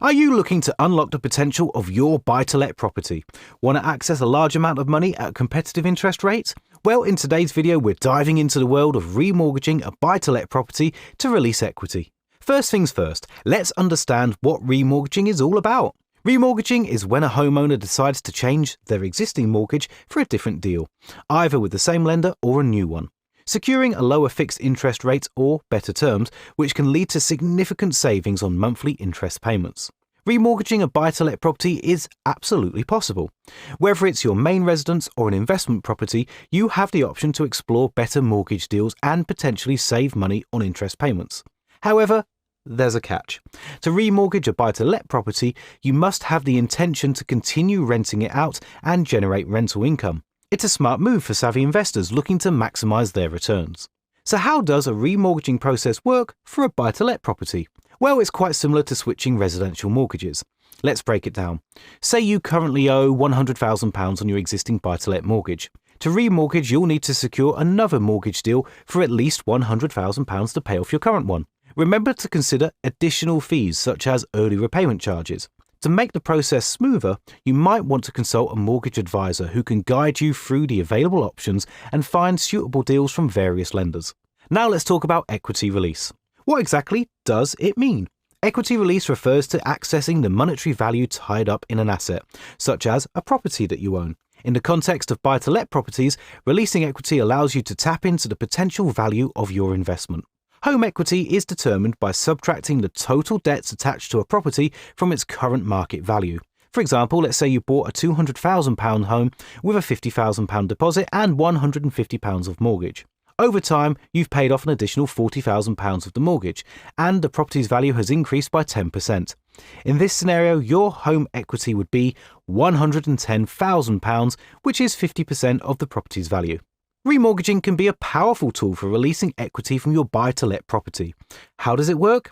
Are you looking to unlock the potential of your buy-to-let property? Want to access a large amount of money at competitive interest rates? Well, in today's video, we're diving into the world of remortgaging a buy-to-let property to release equity. First things first, let's understand what remortgaging is all about. Remortgaging is when a homeowner decides to change their existing mortgage for a different deal, either with the same lender or a new one, securing a lower fixed interest rate or better terms, which can lead to significant savings on monthly interest payments. Remortgaging a buy-to-let property is absolutely possible. Whether it's your main residence or an investment property, you have the option to explore better mortgage deals and potentially save money on interest payments. However, there's a catch. To remortgage a buy-to-let property, you must have the intention to continue renting it out and generate rental income. It's a smart move for savvy investors looking to maximize their returns. So how does a remortgaging process work for a buy-to-let property? Well, it's quite similar to switching residential mortgages. Let's break it down. Say you currently owe £100,000 on your existing buy-to-let mortgage. To remortgage, you'll need to secure another mortgage deal for at least £100,000 to pay off your current one. Remember to consider additional fees such as early repayment charges. To make the process smoother, you might want to consult a mortgage advisor who can guide you through the available options and find suitable deals from various lenders. Now let's talk about equity release. What exactly does it mean? Equity release refers to accessing the monetary value tied up in an asset, such as a property that you own. In the context of buy-to-let properties, releasing equity allows you to tap into the potential value of your investment. Home equity is determined by subtracting the total debts attached to a property from its current market value. For example, let's say you bought a £200,000 home with a £50,000 deposit and £150 of mortgage. Over time, you've paid off an additional £40,000 of the mortgage, and the property's value has increased by 10%. In this scenario, your home equity would be £110,000, which is 50% of the property's value. Remortgaging can be a powerful tool for releasing equity from your buy-to-let property. How does it work?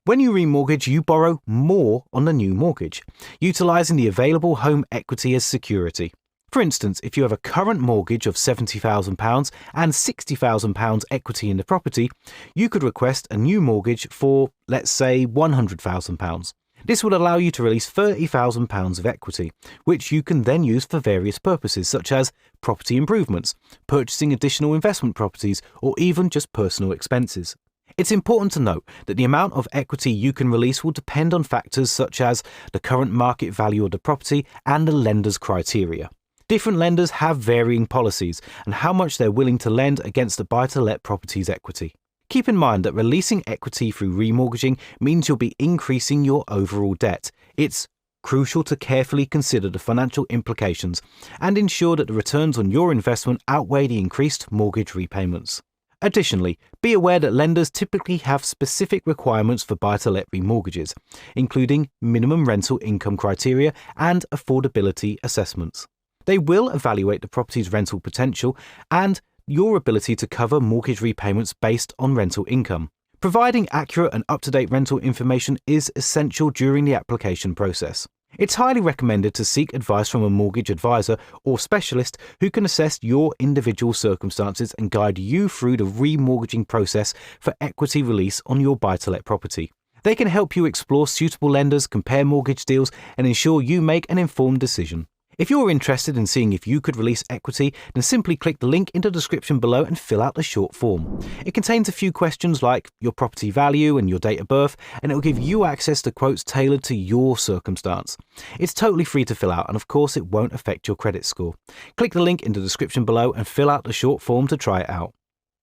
When you remortgage, you borrow more on the new mortgage, utilizing the available home equity as security. For instance, if you have a current mortgage of £70,000 and £60,000 equity in the property, you could request a new mortgage for, let's say, £100,000. This would allow you to release £30,000 of equity, which you can then use for various purposes such as property improvements, purchasing additional investment properties, or even just personal expenses. It's important to note that the amount of equity you can release will depend on factors such as the current market value of the property and the lender's criteria. Different lenders have varying policies and how much they're willing to lend against the buy-to-let property's equity. Keep in mind that releasing equity through remortgaging means you'll be increasing your overall debt. It's crucial to carefully consider the financial implications and ensure that the returns on your investment outweigh the increased mortgage repayments. Additionally, be aware that lenders typically have specific requirements for buy-to-let remortgages, including minimum rental income criteria and affordability assessments. They will evaluate the property's rental potential and your ability to cover mortgage repayments based on rental income. Providing accurate and up-to-date rental information is essential during the application process. It's highly recommended to seek advice from a mortgage advisor or specialist who can assess your individual circumstances and guide you through the remortgaging process for equity release on your buy-to-let property. They can help you explore suitable lenders, compare mortgage deals, and ensure you make an informed decision. If you're interested in seeing if you could release equity, then simply click the link in the description below and fill out the short form. It contains a few questions like your property value and your date of birth, and it will give you access to quotes tailored to your circumstance. It's totally free to fill out, and of course it won't affect your credit score. Click the link in the description below and fill out the short form to try it out.